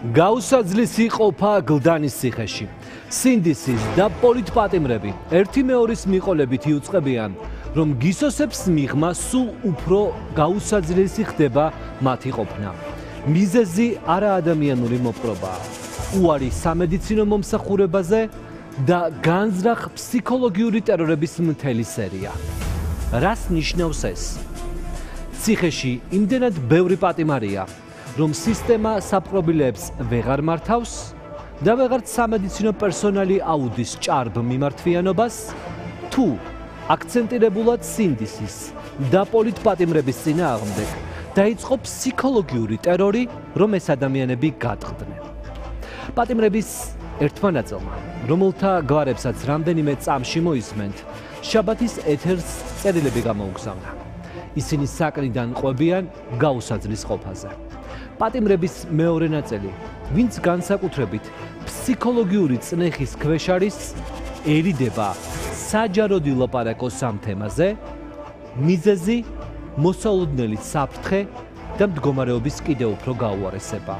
გაუსაძლისი ყოფა გლდანის ციხეში. სინდისის და პოლიტპატიმრები ერთი მეორის მიყოლებით იუწყებიან, რომ გისოსებს მიღმა სულ უფრო გაუსაძლისი ხდება მათი ყოფნა. მიზეზი არაადამიანური მოპყრობაა. უარი სამედიცინო მომსახურებაზე და განზრახ ფსიქოლოგიური ტერორების მთელი სერია. რას ნიშნავს ეს? ციხეში იმდენად ბევრი პატიმარია, რომ სისტემა საპყრობილეებს ვეღარ მართავს და ვეღარც სამედიცინო პერსონალი აუდის ჭარბ მიმართვიანობას, თუ აქცენტირებულად სინდისის და პოლიტპატიმრების წინააღმდეგ დაიწყო ფსიქოლოგიური ტერორი, რომ ეს ადამიანები გადყდნენ. პატიმრების ერთმა ნაწილმა, რომელთა გვარებსაც რამდენიმე წამში მოისმენთ, შაბათის ეთერს წერილები გამოუგზავნა. ისინი საკნიდან ყვებიან გაუსაძლის ყოფაზე. პატიმრების მეორე ნაწილი, ვინც განსაკუთრებით ფსიქოლოგიური წნეხის ქვეშ არის, ერიდება საჯაროდ ილაპარაკოს ამ თემაზე, მიზეზი მოსალოდნელი საფრთხე და მდგომარეობის კიდევ უფრო გაუარესება.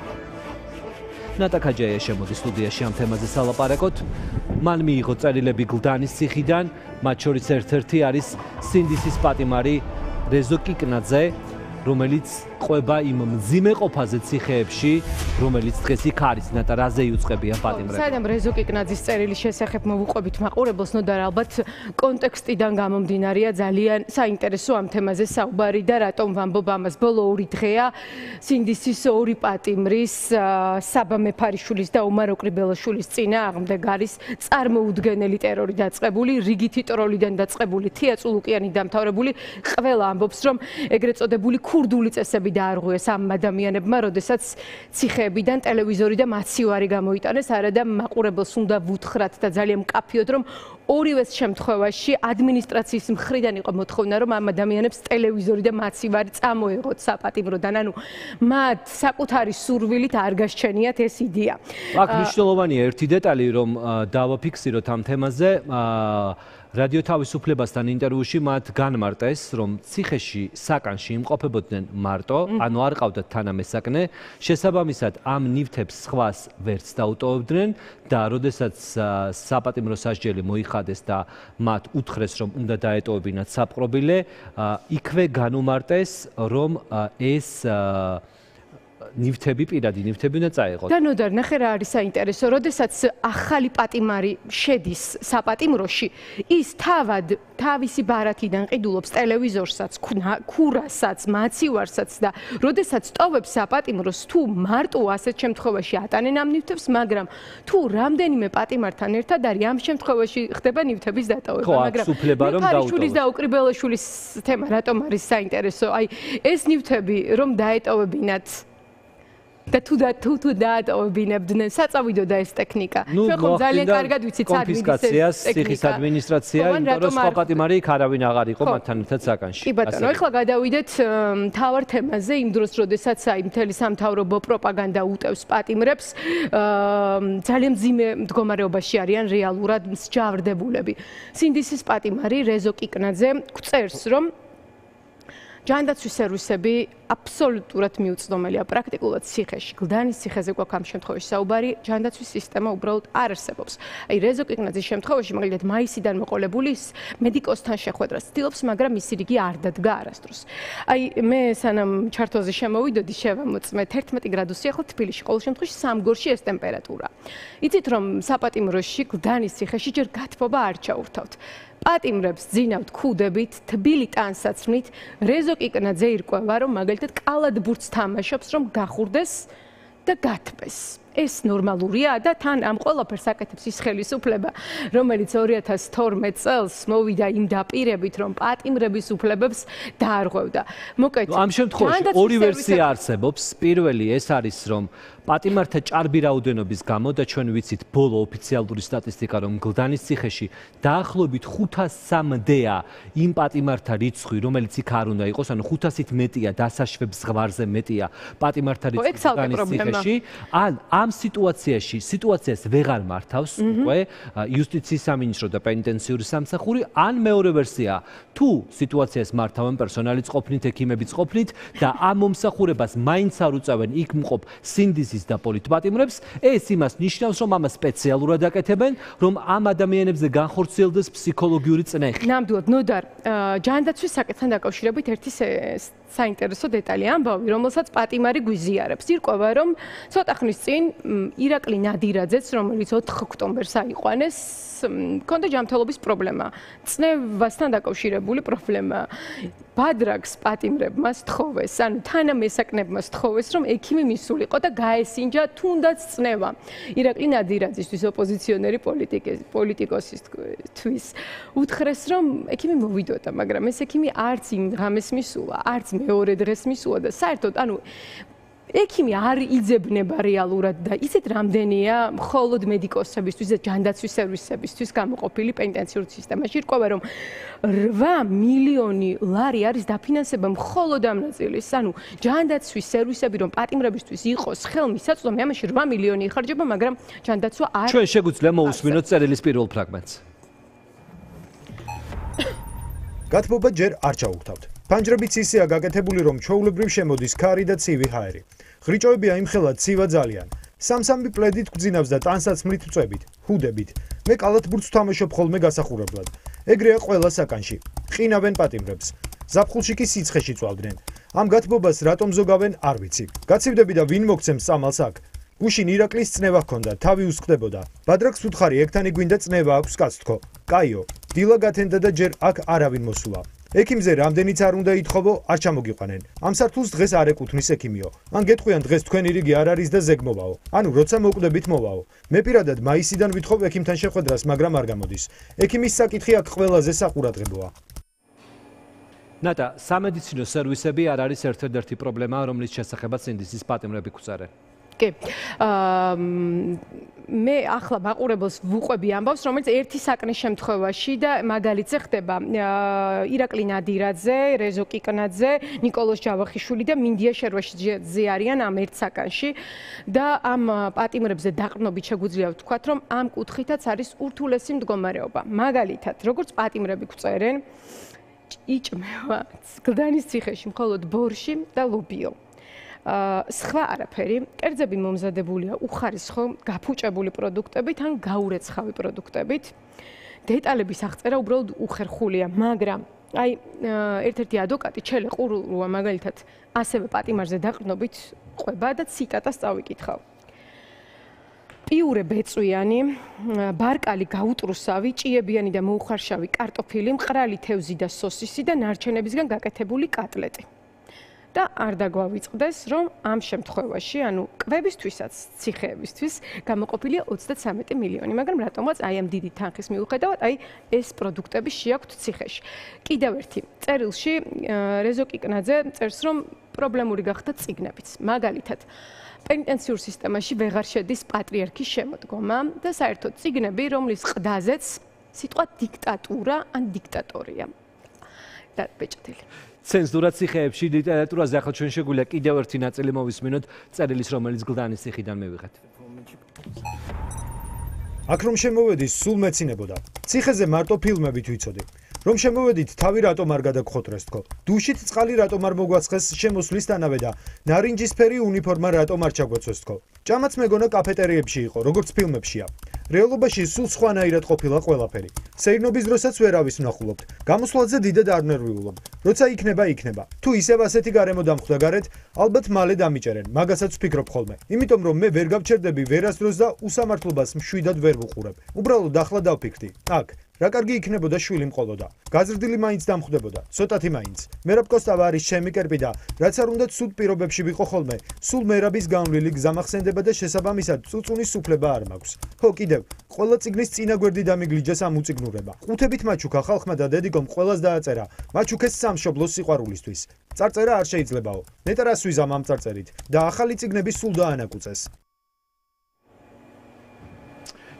ნატა ქაჯაია შემოდის სტუდიაში ამ თემაზე სალაპარაკოთ. მან მიიღო წერილები გლდანის ციხიდან, მათ შორის ერთ-ერთი არის სინდისის პატიმარი რეზო კიკნაძე, რომელიც ყვება იმ მძიმე ყოფაზე ციხეებში, რომელიც დღეს იქ არის. ნატა, რაზე იუწყებიან პატიმრები? საერთოდ რეზო კიკნაძის წერილის შესახებ მოვუყვებით მაყურებელს, ნოდარ ალბათ კონტექსტიდან გამომდინარეა ძალიან საინტერესო ამ თემაზე საუბარი და რატომ ვამბობ ამას. ბოლო 2 დღეა სინდისის 2 პატიმრის, საბა მეფარიშვილის და ომარ ოყრიბელაშვილის წინააღმდეგ არის წარმოუდგენელი ტერორი დაწყებული, რიგითი ტროლიდან დაწყებული, თია წულუკიანი დამთავრებული. ყველა ამბობს, რომ ეგრეთ წოდებული ქურდული წესები დაარღვიეს ამ ადამიანებმა, როდესაც ციხეებიდან ტელევიზორი და მაცივარი გამოიტანეს, არა და მაყურებელს უნდა ვუთხრათ და ძალიან მკაფიოდ, რომ ორივეს შემთხვევაში ადმინისტრაციის მხრიდან იყო მოთხოვნა, რომ ამ ადამიანებს ტელევიზორი და მაცივარი წამოეღოთ საპატიმროდან, ანუ მათ საკუთარი სურვილით არ გასჩენიათ ეს იდეა. აქ მნიშვნელოვანია ერთი დეტალი, რომ დავაფიქსიროთ ამ თემაზე. რადიო თავისუფლებასთან ინტერვიუში მათ განმარტეს, რომ ციხეში საკანში იმყოფებოდნენ მარტო, ანუ არ ყავდათ თანამესაკნე, შესაბამისად ამ ნივთებს სხვას ვერც დაუტოვებდნენ და როდესაც საპატიმრო სასჯელი მოიხადეს და მათ უთხრეს, რომ უნდა დაეტოვებინათ საპყრობილე, იქვე განუმარტეს, რომ ეს ნივთები, პირადი ნივთები უნდა წაეღოთ. და ნოდარ, ნახე რა არის საინტერესო, როდესაც ახალი პატიმარი შედის საპატიმროში, ის თავად თავისი ბარათიდან ყიდულობს ტელევიზორსაც, ქურასაც, მაცივარსაც და როდესაც ტოვებს საპატიმროს, თუ მარტო ასეთ შემთხვევაში ატანენ ამ ნივთებს, მაგრამ თუ რამდენიმე პატიმართან ერთად არის, ამ შემთხვევაში ხდება ნივთების დატოვება, მაგრამ მეფარიშვილის და ოყრიბელაშვილის თემა რატომ არის საინტერესო? აი, ეს ნივთები რომ დაეტოვებინათ და თუ დაატოვებინებდნენ, საწავიდოდა ეს ტექნიკა. ჩვენ ხომ ძალიან კარგად ვიცით კონფისკაციას, ციხის ადმინისტრაცია, იმიტომ რომ სხვა პატიმარი იქ არავინ აღარ იყო მათთან ერთად საკანში. კი ბატონო, ეხლა გადავიდეთ მთავარ თემაზე, იმ დროს, როდესაც აი მთელი სამთავრობო პროპაგანდა უტევს პატიმრებს, ძალიან მძიმე მდგომარეობაში არიან რეალურად მსჯავრდებულები. სინდისის პატიმარი რეზო კიკნაძე წერს, რომ ჯანდაცვის სერვისები აბსოლუტურად მიუწვდომელია პრაქტიკულად ციხეში. გლდანის ციხეზე გვაქვს ამ შემთხვევაში საუბარი, ჯანდაცვის სისტემა უბრალოდ არ არსებობს. აი რეზო კიკნაძის შემთხვევაში, მაგალითად, მაისიდან მოყოლებული მედიკოსთან შეხვედრას ცდილობს, მაგრამ მისი რიგი არ დადგა არასდროს. აი მე სანამ ჩართვაზე შემოვიდოდი, შევამოწმე 11 გრადუსი, ახლა თბილისში ყოველ შემთხვევაში სამგორში ეს ტემპერატურა. იცით რომ საპატიმროში გლდანის ციხეში ჯერ გათბობა არ ჩაურთავთ. პატიმრებს ძინავთ ქუდებით, თბილი ტანსაცმლით, რეზო კიკნაძე ირკვევა, რომ მაგალითად კალადბურთს თამაშობს, რომ გახურდეს და გათბეს. ეს ნორმალურია და თან ამ ყველაფერს აკეთებს ის ხელისუფლება, რომელიც 2012 წელს მოვიდა იმ დაპირებით, რომ პატიმრების უფლებებს დაარღვევდა. მოკეთე. ამ შემთხვევაში ორი ვერსია არსებობს. პირველი ეს არის, რომ პატიმართა ჭარბი რაოდენობის გამო და ჩვენ ვიცით ბოლო ოფიციალური სტატისტიკა, რომ გლდანის ციხეში დაახლოებით 503-დეა იმ პატიმართა რიცხვი, რომელიც იქ არ უნდა იყოს, ანუ 500-ით მეტია დასაშვებ ზღვარზე მეტია პატიმართა რიცხვი გლდანის ციხეში. ამ სიტუაციას ვეღარ მართავს უკვე იუსტიციის სამინისტრო და პენიტენციური სამსახური, ან მეორე ვერსია, თუ სიტუაციას მართავენ პერსონალიც ყოფნით, ექიმებიც ყოფნით და ამ მომსახურებას მაინც არ უწევენ იქ მყოფ სინდისის და პოლიტპატიმრებს, ეს იმას ნიშნავს, რომ ამას სპეციალურად აკეთებენ, რომ ამ ადამიანებზე განხორციელდეს ფსიქოლოგიური წნეხი. ნამდვილად, ნოდარ, ჯანდაცვის საკითხთან დაკავშირებით ერთი საინტერესო დეტალი ამბავი, რომელსაც პატიმარი გვიზიარებს. ირკვევა, რომ ცოტა ხნის წინ ირაკლი ნადირაძეც, რომელიც 4 ოქტომბერს აიყვანეს, ჰქონდა ჯანმრთელობის პრობლემა, წნევასთან დაკავშირებული პრობლემა. ბადრაგს პატიმრებმა სთხოვეს, ანუ თანამესაკნებმა სთხოვეს, რომ ექიმი მისულიყო და გაესინჯა თუნდაც წნევა. ირაკლი ნადირაძისთვის, ოპოზიციონერი პოლიტიკოსისთვის უთხრეს, რომ ექიმი მოვიდოდა, მაგრამ ეს ექიმი არც იმ ღამეს მისულა, არც მეორე დღეს მისულა და საერთოდ, ანუ ექიმი არ იძებნება რეალურად და ისეთ რამდენია მხოლოდ მედიკოსებისთვის და ჯანდაცვის სერვისებისთვის გამოყოფილი პენიტენციურ სისტემაში. ირკვევა, რომ 8 მილიონი ლარი არის დაფინანსება მხოლოდ ამ ნაწილის. ანუ ჯანდაცვის სერვისები რომ პატიმრებისთვის იყოს ხელმისაწვდომი, ამაში 8 მილიონი იხარჯება, მაგრამ ჯანდაცვა არ. ჩვენ შეგვიძლია მოусმინოთ წერილის პირველ ფრაგმენტს. გათბობა ჯერ არ ჩაუგთავთ. ფანჯრებიც ისეა გაკეთებული, რომ ჩვეულებრივ შემოდის ქარი და ცივი ჰაერი. ხრიჭოები აიმხელა ცივა ძალიან. სამსამი პლედით გძინავს და ტანსაც მრით წვებით, ჰუდებით. მე კალათბურთს ვთამაშობ ხოლმე გასახურებლად. ეგრეა ყველა საკანში. ყინავენ პატიმრებს. ზაფხულში კი სიცხეში წვავდნენ. ამ გათბობას რატომ ზოგავენ არ ვიცი. გაცივდები და ვინ მოგცემს წამალს აქ? გუშინ ირაკლის წნევა ჰქონდა, თავი უსხდებოდა. ბადრაგს უთხარი, ეგთანი გვინდა წნევა აქვს კაცთქო. კაიო, დილა გათენდა და ჯერ აქ არავინ მოსულა. ექიმზე რამდენიც არ უნდა ითხოვო, არ ჩამოგიყვანენ. ამ სართულს დღეს არ ეკუთვნის ექიმიო. ან გეტყვიან დღეს თქვენი რიგი არ არის და ზეგ მოვაო. ანუ როცა მოკვდებით მოვაო. მე პირადად მაისიდან ვითხოვ ექიმთან შეხვედრას, მაგრამ არ გამოდის. ექიმის საკითხი აქ ყველაზე საყურადღებოა. ნატა, სამედიცინო სერვისები არ არის ერთ-ერთი პრობლემა, რომლის შესახებაც სინდისის პატიმრები გვწერენ. კი. მე ახლა მაყურებელს ვუყვები ამბავს, რომელიც ერთი საკნის შემთხვევაში და მაგალითზე ხდება ირაკლი ნადირაძე, რეზო კიკნაძე, ნიკოლოზ ჯავახიშვილი და მინდია შერვაშიძე არიან ამ ერთ საკანში და ამ პატიმრებზე დაყრდნობით შეგვიძლია ვთქვათ, რომ ამ კუთხითაც არის ურთულესი მდგომარეობა. მაგალითად, როგორც პატიმრები გვწერენ, იჭმევა გლდანის ციხეში მხოლოდ ბორში და ლობიო. სხვა არაფერი, კერძები მომზადებულია უხარისხო, გაფუჭებული პროდუქტებით ან გაურეცხავი პროდუქტებით. დეტალების აღწერა უბრალოდ უხერხულია, მაგრამ აი ერთ-ერთი ადვოკატი ჩელე ყურულა მაგალითად ასევე პატიმარზე დაყრდნობით ყვება და ციტატას წავიკითხავ. პიურე ბეწვიანი, ბარკალი გაუტრუსავი, ჭიებიანი და მოუხარშავი კარტოფილი, მყრალი თევზი და სოსისი და ნარჩენებისგან გაკეთებული კატლეტი. და არ დაგვავიწყდეს, რომ ამ შემთხვევაში, ანუ კვებისთვისაც, ციხეებისთვის გამოყოფილია 33 მილიონი, მაგრამ რატომაც აი ამ დიდი თანხის მიუხედავად, აი ეს პროდუქტები შეაქვთ ციხეში. კიდევ ერთი წერილში რეზო კიკნაძე წერს, რომ პრობლემური გახდა წიგნებიც. მაგალითად, პენიტენციურ სისტემაში ვეღარ შედის პატრიარქის შემოდგომა და საერთოდ წიგნები, რომლის ყდაზეც სიტყვა დიქტატურა ან დიქტატორია. და ბეჭდილი. ცენზურა ციხეებში ლიტერატურაზე ახლა ჩვენ შეგვიძლია კიდევ ერთი ნაწილი მოვისმინოთ წერილის, რომელიც გლდანის ციხიდან მივიღეთ. აქ რომ შემოვედი, სულ მეცინებოდა. ციხეზე მარტო ფილმებით ვიცოდი. რომ შემოვედით, თავი რატომ არ გადაგხოტრეს თქო. დუშით წყალი რატომ არ მოგვაცხეს შემოსვლისთანავე და ნარინჯისფერი უნიფორმა რატომ არ ჩაგვეცეს თქო. ჭამაც მეგონა კაფეტერიებში იყო, როგორც ფილმებშია. რეალობაში სულ სხვანაირად ყოფილა ყველაფერი. სეირნობის დროსაც ვერავის ვნახულობთ. გამოსვლაზე დიდად არ ნერვიულობ. როცა იქნება. თუ ისევ ასეთი გარემო დამხვდა გარეთ, ალბათ მალე დამიჭერენ. მაგასაც ვფიქრობ ხოლმე. იმიტომ რომ მე ვერ გავჩერდები ვერასდროს და უსამართლობას მშვიდად ვერ ვუყურებ. უბრალოდ ახლა დავფიქრდი. აქ რა კარგი იქნებოდა შვილი მყოლოდა. გაზრდილი მაინც დამხვდებოდა, ცოტათი მაინც. მერაბკოსტავა არის ჩემი კერპი და რაც არ უნდა ცუდ პირობებში ვიყო ხოლმე, სულ მერაბის განვლილი გზამახსენდება და შესაბამისად წუწუნის სუფლება არ მაქვს. ხო, კიდევ, ყველა წიგნის წინა გვერდი დამიგლიჯეს ამ უწიგნურება. ყუთებით მაჩუქა ხალხმა და დედიკომ ყველას დააწერა. მაჩუქეს სამშობლოს სიყვარულისთვის. წარწერა არ შეიძლებაო. ნეტარ რას ვიზამ ამ წარწერით და ახალი წიგნები სულ დაანაკუწეს.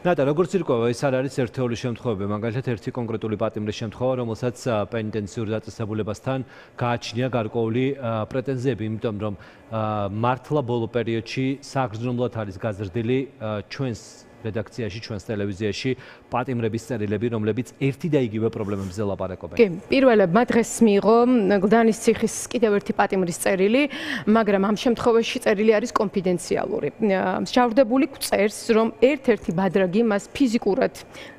ნატა, როგორც ირკვევა, ეს არ არის ერთეული შემთხვევები, მაგალითად ერთი კონკრეტული პატიმრის შემთხვევა, რომელსაც პენიტენციურ დაწესებულებასთან გააჩნია გარკვეული პრეტენზიები, იმიტომ რომ მართლა ბოლო პერიოდში საგრძნობლად არის გაზრდილი ჩვენს რედაქციაში, ჩვენს ტელევიზიაში პატიმრების წერილები, რომლებიც ერთი და იგივე პრობლემებზე ლაპარაკობენ. კი, პირველებმა დღეს მიიღო გლდანის ციხის კიდევ ერთი პატიმრის წერილი, მაგრამ ამ შემთხვევაში წერილი არის კონფიდენციალური. მსჯავრდებული წერს, რომ ერთ-ერთი ბადრაგი მას ფიზიკურად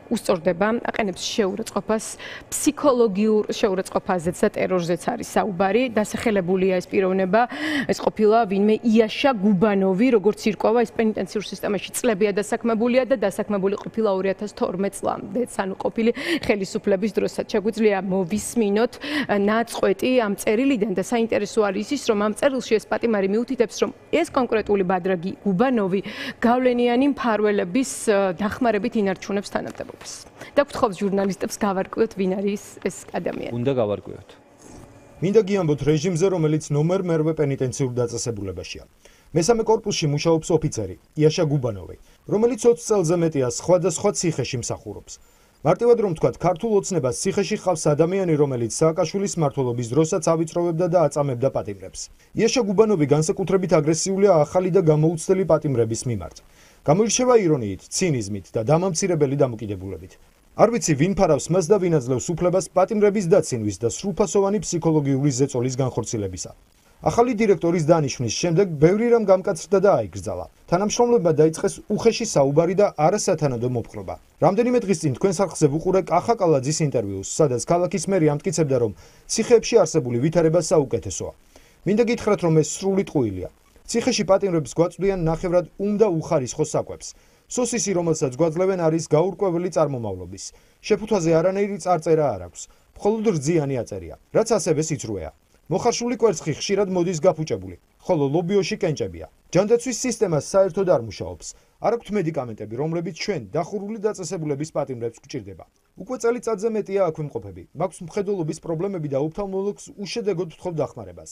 უსწორდება, აყენებს შეურაცხყოფას, ფსიქოლოგიურ შეურაცხყოფაზეც და ტერორზეც არის საუბარი. დასახელებულია ეს პიროვნება, ეს ყოფილა ვინმე იაშა გუბანოვი, როგორც ირკვევა, ეს პენიტენციურ სისტემაში წლებია დასაქმებულია და დასაქმებული ყოფილა 2012 წლამდე, ანუ ყოფილი ხელისუფლების დროსაც. შეგვიძლია მოვისმინოთ ნაწყვეტი ამ წერილიდან და საინტერესო არის ის, რომ ამ წერილში ეს პატიმარი მიუთითებს, რომ ეს კონკრეტული ბადრაგი გუბანოვი გავლენიანი მფარველების დახმარებით ინარჩუნებს თანამდებობას. და გთხოვს ჟურნალისტებს გავარკვიოთ, ვინ არის ეს ადამიანი. უნდა გავარკვიოთ. მინდა გიამბოთ რეჟიმზე, რომელიც ნომერ მერვე პენიტენციურ დაწესებულებაშია. მესამე კორპუსში მუშაობს ოფიცერი იაშა გუბანოვი, რომელიც 20 წელზე მეტია სხვადასხვა ციხეში მსახურობს. მარტივად რომ ვთქვათ, ქართულ ოცნებას ციხეში ხავს ადამიანი, რომელიც სააკაშვილის მმართველობის დროსაც ავიწროვებდა და აწამებდა პატიმრებს. იაშა გუბანოვი განსაკუთრებით აგრესიულია ახალი და გამოუცდელი პატიმრების მიმართ. გამოირჩევა ირონიით, ცინიზმით და დამამცირებელი დამოკიდებულებით. არ ვიცი, ვინ ფარავს მას და ვინ აძლევს უფლებას პატიმრების დაცინვის და სრულფასოვანი ფსიქოლოგიური ზეწოლის განხორციელებისა. ახალი დირექტორის დანიშვნის შემდეგ ბევრი რამ გამკაცრდა და აიგრძალა. თანამშრომლებმა დაიწყეს უხეში საუბარი და არასათანადო მოპყრობა. რამდენიმე დღის წინ თქვენს არხზე ვუყურე კახა კალაძის ინტერვიუს, სადაც ქალაქის მერი ამტკიცებდა, რომ ციხეებში არსებული ვითარება საუკეთესოა. მინდა გითხრათ, რომ ეს სრული ტყუილია. ციხეში პატიმრებს გვაწვდიან ნახევრად უნდა უხარისხო საკვებს. სოსისი, რომელსაც გვაძლევენ, არის გაურკვეველი წარმომავლობის. შეფუთვაზე არანაირი წარწერა არ აქვს. მხოლოდ რძიანი აწერია, რაც ასევე სიცრუეა. მოხარშული კვერცხი ხშირად მოდის გაფუჭებული, ხოლო ლობიოში კენჭებია. ჯანდაცვის სისტემა საერთოდ არ მუშაობს. არ აქვთ მედიკამენტები, რომლებიც ჩვენ დახურული დაწესებულების პატიმრებს გვჭირდება. უკვე წელიწადზე მეტია აქვე მყოფები. მაქვს მხედველობის პრობლემები და ოფთალმოლოგს უშედეგოდ ვთხოვ დახმარებას.